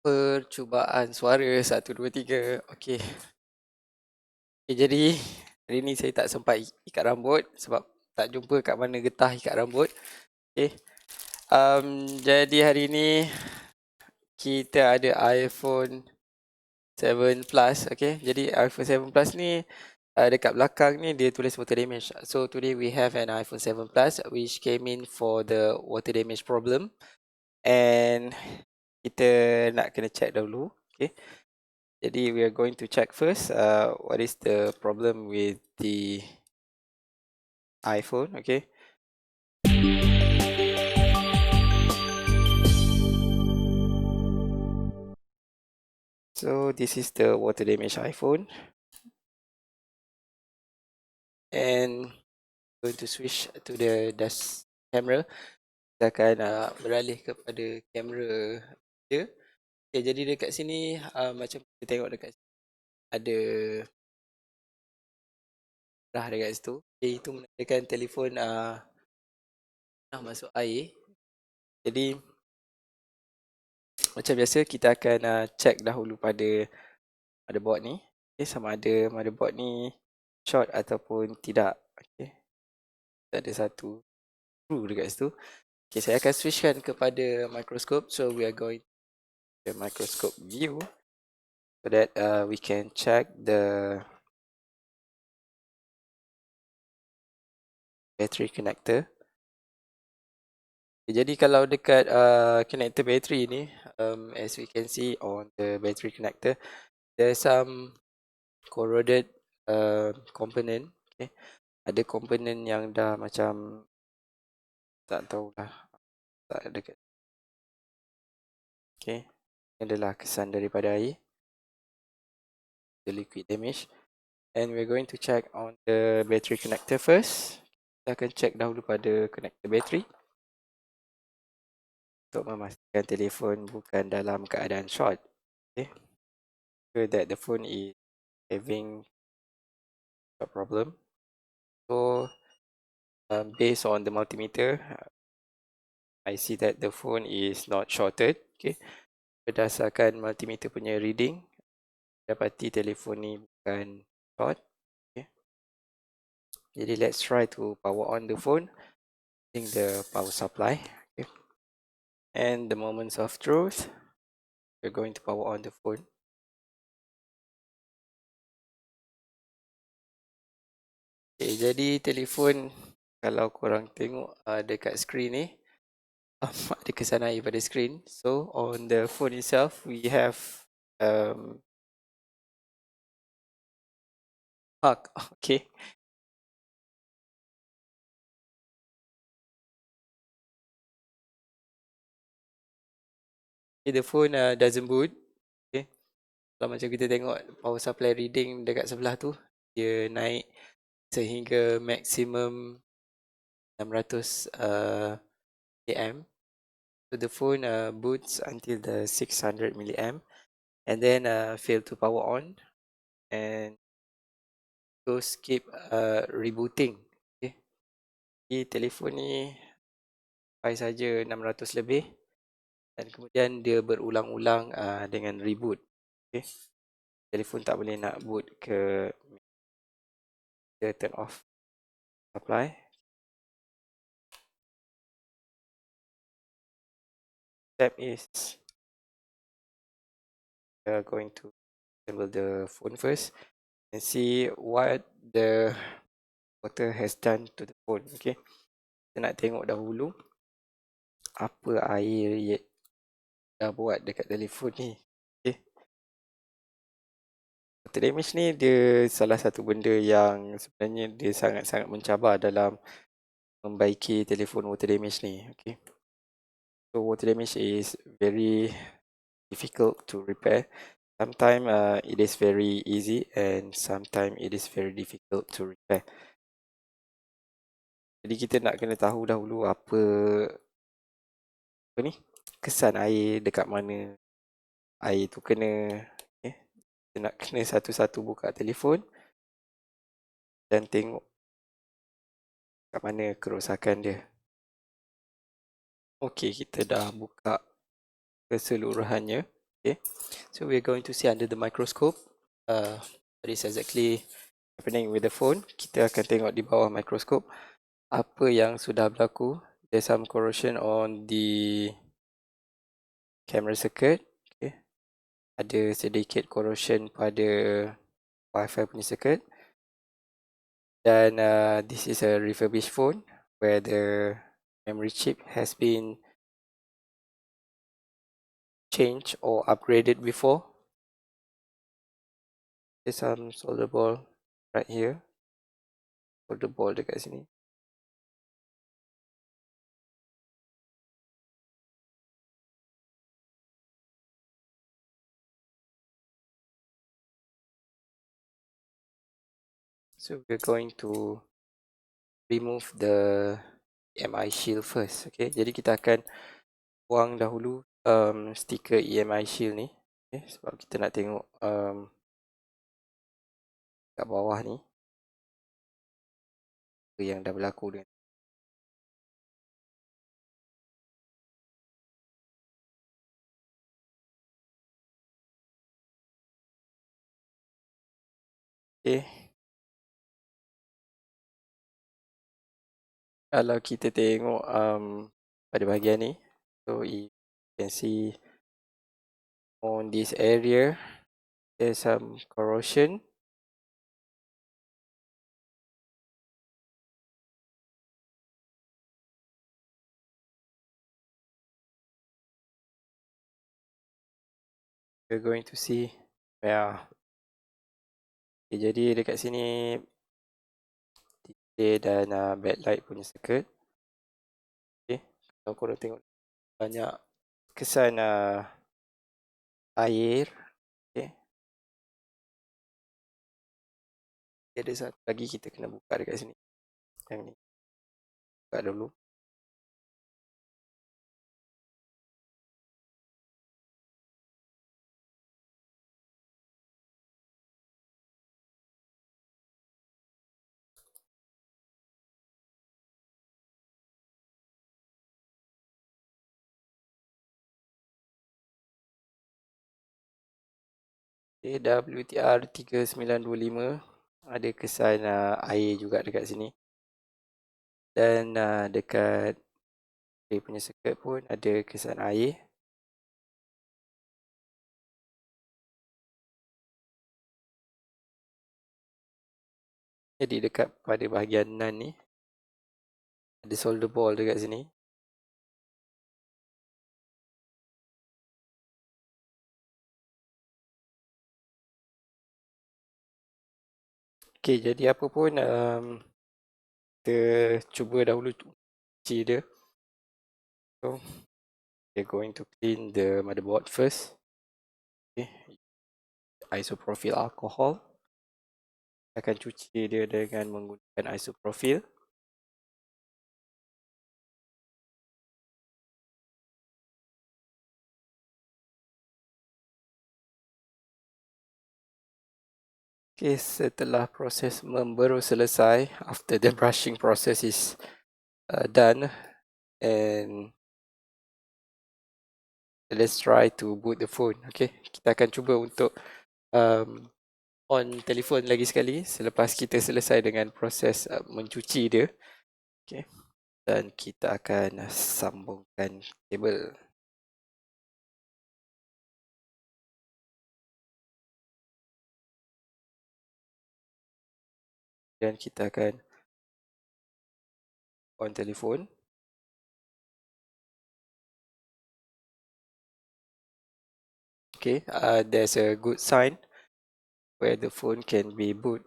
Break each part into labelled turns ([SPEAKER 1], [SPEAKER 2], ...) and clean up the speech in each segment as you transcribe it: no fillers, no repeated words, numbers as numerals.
[SPEAKER 1] Percubaan suara 1, 2, 3. Okey. Jadi hari ni saya tak sempat ikat rambut sebab tak jumpa kat mana getah ikat rambut. Okey. Jadi hari ni kita ada iPhone 7 Plus. Okey. Jadi iPhone 7 Plus ni dekat belakang ni dia tulis water damage. So today we have an iPhone 7 Plus which came in for the water damage problem. And kita nak kena check dahulu. Okay. Jadi we are going to check first what is the problem with the iPhone. Okay. So this is the water damage iPhone. And going to switch to the dash camera. Kita akan beralih kepada kamera dia. Okay, jadi dekat sini macam kita tengok dekat sini, ada merah dekat situ. Okay, itu menandakan telefon masuk air. Jadi macam biasa kita akan check dahulu pada motherboard ni. Okay, sama ada motherboard ni short ataupun tidak. Okay. Ada satu screw dekat situ. Okay, saya akan switchkan kepada microscope. So we are going to the microscope view so that we can check the battery connector. Okay, jadi kalau dekat connector battery ni, as we can see on the battery connector, there's some corroded component. Okay. Ada komponen yang dah macam tak tahulah, tak dekat. Okay. Ini adalah kesan daripada air, the liquid damage. And we're going to check on the battery connector first. Kita akan check dahulu pada connector battery untuk memastikan telefon bukan dalam keadaan short. Okay. So that the phone is having a problem. So based on the multimeter, I see that the phone is not shorted. Okay. Berdasarkan multimeter punya reading, dapati telefon ni bukan short. Okay. Jadi let's try to power on the phone using the power supply. Okay. And the moments of truth, we're going to power on the phone. Okay, jadi telefon, kalau korang tengok dekat screen ni, ada kesan air pada screen. So on the phone itself, we have mark. Okay. Okay, the phone doesn't boot. Okay. Kalau macam kita tengok power supply reading dekat sebelah tu, dia naik sehingga maksimum 600 mAh. So the phone boots until the 600 mAh and then fail to power on and terus keep rebooting. Okay. Jadi telefon ni sampai saja 600 lebih dan kemudian dia berulang-ulang dengan reboot. Okay. Telefon tak boleh nak boot ke, dia turn off supply. Step is we are going to assemble the phone first and see what the water has done to the phone. Okay. Kita nak tengok dahulu apa air dah buat dekat telefon ni. Okay. Water damage ni dia salah satu benda yang sebenarnya dia sangat-sangat mencabar dalam membaiki telefon water damage ni. Okay. So water damage is very difficult to repair. Sometimes it is very easy and sometimes it is very difficult to repair. Jadi kita nak kena tahu dahulu apa ni, kesan air dekat mana air tu kena. Okay. Kita nak kena satu-satu buka telefon dan tengok kat mana kerosakan dia. Okey, kita dah buka keseluruhannya. Okay, so we're going to see under the microscope what is exactly happening with the phone. Kita akan tengok di bawah mikroskop apa yang sudah berlaku. There's some corrosion on the camera circuit. Okay, ada sedikit corrosion pada Wi-Fi punya circuit. Dan this is a refurbished phone where the memory chip has been changed or upgraded before. There's some solder ball right here. Solder ball dekat sini. So we're going to remove the EMI shield first. Okay, jadi kita akan buang dahulu stiker EMI shield ni. Okay, sebab kita nak tengok kat bawah ni apa yang dah berlaku dengan. Okay, kalau kita tengok pada bahagian ni, so you can see on this area there's some corrosion. We're going to see where. Okay, jadi dekat sini display dan backlight punya circuit. Okay, kalau korang tengok banyak kesan air. Okay, ada satu lagi kita kena buka dekat sini. Yang ni buka dulu. Okay, WTR 3925 ada kesan air juga dekat sini. Dan dekat dia punya circuit pun ada kesan air. Jadi dekat pada bahagian NAND ni ada solder ball dekat sini. Okay, jadi apa pun kita cuba dahulu cuci dia. So we're going to clean the motherboard first. Okay, isopropyl alcohol. Kita akan cuci dia dengan menggunakan isopropyl. Okay, setelah proses membaru selesai, after the brushing process is done, and let's try to boot the phone. Okay, kita akan cuba untuk on telefon lagi sekali selepas kita selesai dengan proses mencuci dia. Okay, dan kita akan sambungkan kabel. Dan kita akan on telefon. Okay, there's a good sign where the phone can be boot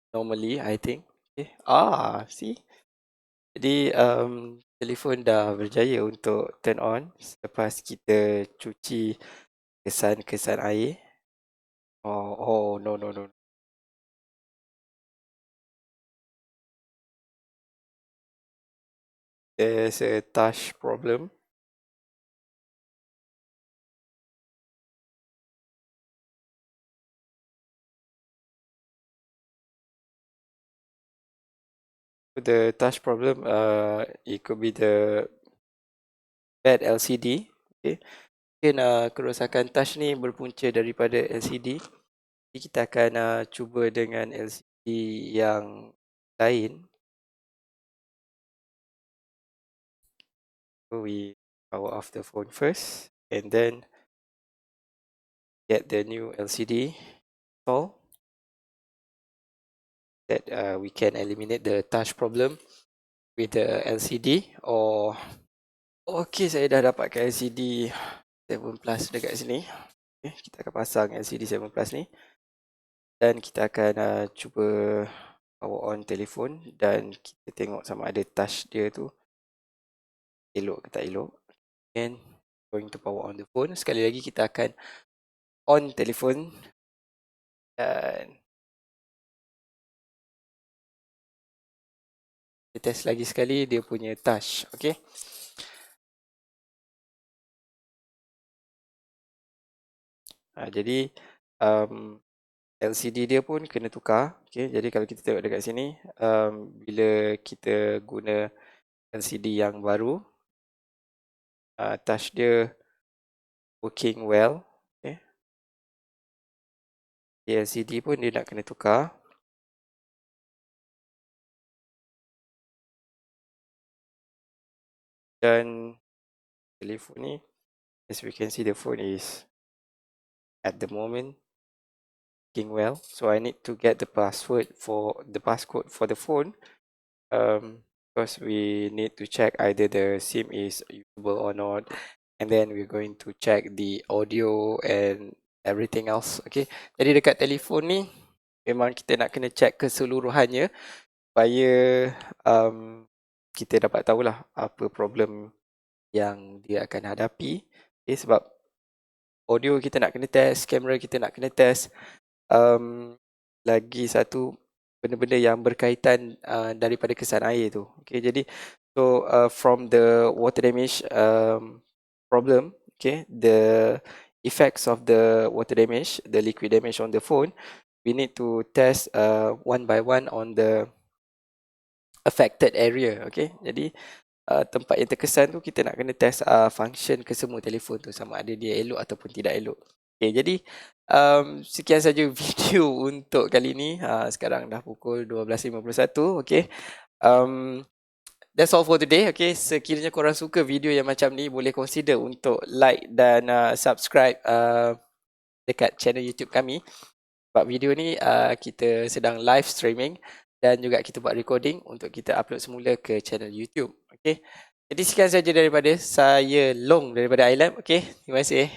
[SPEAKER 1] normally, I think. Okay, see. Jadi telefon dah berjaya untuk turn on selepas kita cuci kesan-kesan air. Oh no. There's a touch problem. The touch problem, it could be the bad LCD. Okay, Mungkin kerosakan touch ni berpunca daripada LCD. Jadi kita akan cuba dengan LCD yang lain. So we power off the phone first and then get the new LCD install, that we can eliminate the touch problem with the LCD. Or okay, saya dah dapatkan LCD 7 Plus dekat sini. Okay, kita akan pasang LCD 7 Plus ni dan kita akan cuba power on telefon dan kita tengok sama ada touch dia tu elok ke tak elok. And going to power on the phone. Sekali lagi kita akan on telefon dan kita test lagi sekali dia punya touch. Okay. Jadi LCD dia pun kena tukar. Okay. Jadi kalau kita tengok dekat sini, bila kita guna LCD yang baru, touch dia working well. Okay. Di LCD pun dia nak kena tukar. Dan telefon ni, as we can see, the phone is at the moment working well. So I need to get the passcode for the phone, because we need to check either the SIM is usable or not, and then we're going to check the audio and everything else. Okay, jadi dekat telefon ni memang kita nak kena check keseluruhannya supaya kita dapat tahulah apa problem yang dia akan hadapi. Okay, sebab audio kita nak kena test, kamera kita nak kena test, lagi satu benda-benda yang berkaitan daripada kesan air tu. Okay, jadi so from the water damage problem, okay, the effects of the water damage, the liquid damage on the phone, we need to test one by one on the affected area. Okay, jadi tempat yang terkesan tu kita nak kena test function ke semua telefon tu, sama ada dia elok ataupun tidak elok. Okay, jadi sekian saja video untuk kali ni. Sekarang dah pukul 12.51. Okay, that's all for today. Okay, sekiranya korang suka video yang macam ni, boleh consider untuk like dan subscribe dekat channel YouTube kami. Sebab video ni kita sedang live streaming dan juga kita buat recording untuk kita upload semula ke channel YouTube. Okay, jadi sekian saja daripada saya, Long, daripada iLab. Okay, terima kasih.